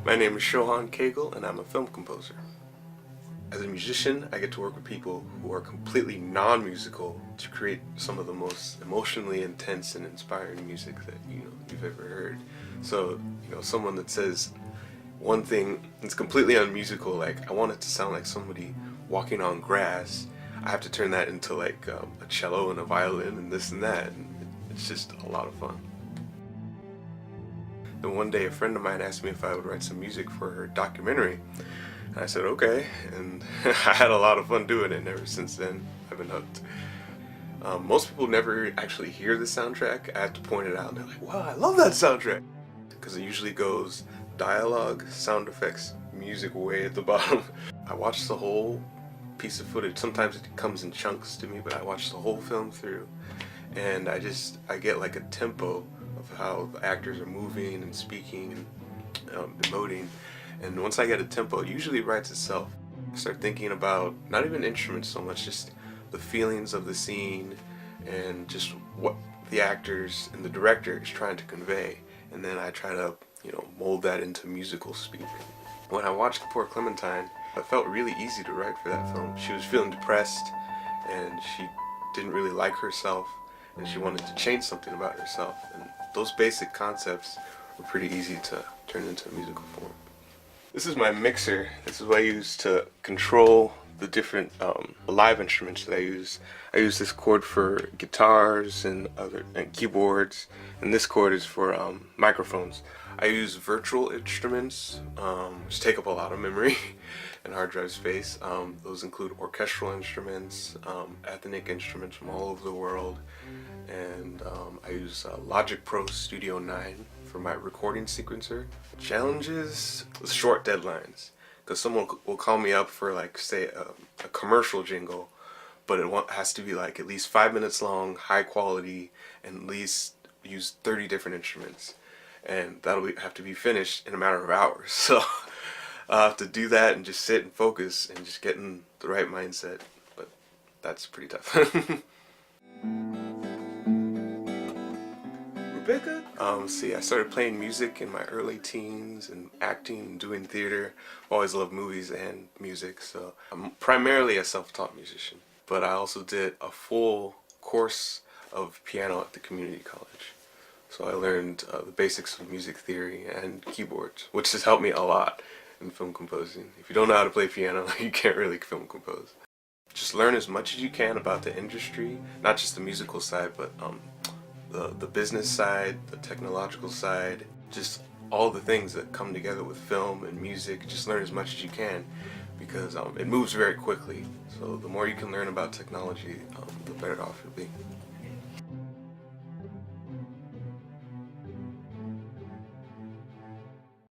My name is Shohan Cagle and I'm a film composer. As a musician, I get to work with people who are completely non-musical to create some of the most emotionally intense and inspiring music that you've ever heard. So, someone that says one thing that's completely unmusical, like I want it to sound like somebody walking on grass, I have to turn that into like a cello and a violin and this and that, and it's just a lot of fun. Then one day a friend of mine asked me if I would write some music for her documentary. And I said okay, and I had a lot of fun doing it, and ever since then I've been hooked. Most people never actually hear the soundtrack. I have to point it out and they're like, wow, I love that soundtrack! Because it usually goes dialogue, sound effects, music way at the bottom. I watched the whole piece of footage. Sometimes it comes in chunks to me, but I watch the whole film through, and I get like a tempo of how the actors are moving and speaking and emoting. And once I get a tempo, it usually writes itself. I start thinking about not even instruments so much, just the feelings of the scene and just what the actors and the director is trying to convey. And then I try to, mold that into musical speak. When I watched Poor Clementine, it felt really easy to write for that film. She was feeling depressed and she didn't really like herself and she wanted to change something about herself. And those basic concepts were pretty easy to turn into a musical form. This is my mixer. This is what I use to control the different live instruments that I use. I use this cord for guitars and keyboards, and this cord is for microphones. I use virtual instruments, which take up a lot of memory and hard drive space. Those include orchestral instruments, ethnic instruments from all over the world, and I use Logic Pro Studio 9 for my recording sequencer. Challenges, short deadlines, because someone will call me up for like say a commercial jingle, but it has to be like at least 5 minutes long, high quality, and at least use 30 different instruments, and that'll have to be finished in a matter of hours. So I have to do that and just sit and focus and just get in the right mindset, but that's pretty tough. Rebecca? See, I started playing music in my early teens and acting and doing theater. I've always loved movies and music, so I'm primarily a self-taught musician. But I also did a full course of piano at the community college. So I learned the basics of music theory and keyboards, which has helped me a lot in film composing. If you don't know how to play piano, you can't really film compose. Just learn as much as you can about the industry, not just the musical side, but the business side, the technological side, just all the things that come together with film and music. Just learn as much as you can, because it moves very quickly. So the more you can learn about technology, the better off you'll be.